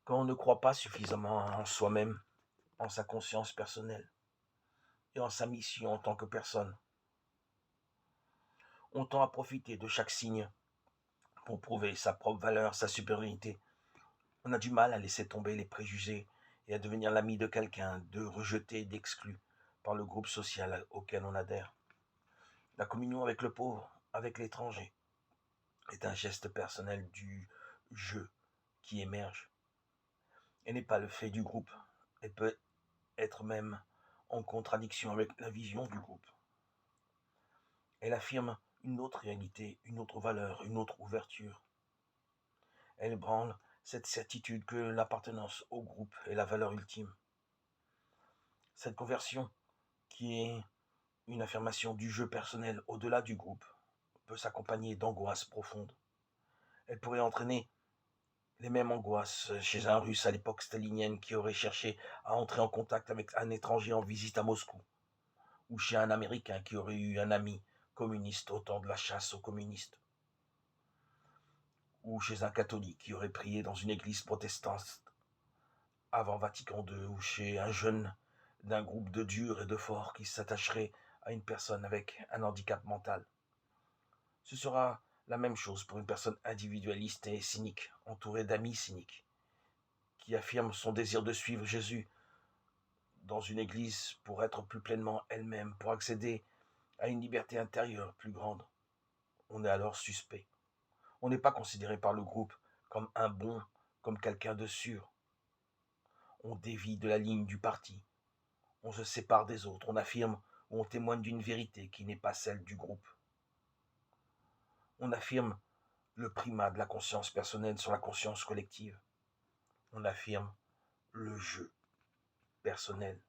Quand on ne croit pas suffisamment en soi-même, en sa conscience personnelle et en sa mission en tant que personne, on tend à profiter de chaque signe pour prouver sa propre valeur, sa supériorité. On a du mal à laisser tomber les préjugés et à devenir l'ami de quelqu'un, de rejeté, d'exclu par le groupe social auquel on adhère. La communion avec le pauvre, avec l'étranger, est un geste personnel du je qui émerge. Elle n'est pas le fait du groupe. Elle peut être même en contradiction avec la vision du groupe. Elle affirme une autre réalité, une autre valeur, une autre ouverture. Elle branle cette certitude que l'appartenance au groupe est la valeur ultime. Cette conversion, qui est une affirmation du jeu personnel au-delà du groupe, peut s'accompagner d'angoisses profondes. Elle pourrait entraîner les mêmes angoisses chez un Russe à l'époque stalinienne qui aurait cherché à entrer en contact avec un étranger en visite à Moscou, ou chez un Américain qui aurait eu un ami communiste au temps de la chasse aux communistes, ou chez un catholique qui aurait prié dans une église protestante avant Vatican II, ou chez un jeune d'un groupe de durs et de forts qui s'attacherait à une personne avec un handicap mental. Ce sera la même chose pour une personne individualiste et cynique, entourée d'amis cyniques, qui affirme son désir de suivre Jésus dans une église pour être plus pleinement elle-même, pour accéder à une liberté intérieure plus grande. On est alors suspect. On n'est pas considéré par le groupe comme un bon, comme quelqu'un de sûr. On dévie de la ligne du parti. On se sépare des autres. On affirme ou on témoigne d'une vérité qui n'est pas celle du groupe. On affirme le primat de la conscience personnelle sur la conscience collective. On affirme le jeu personnel.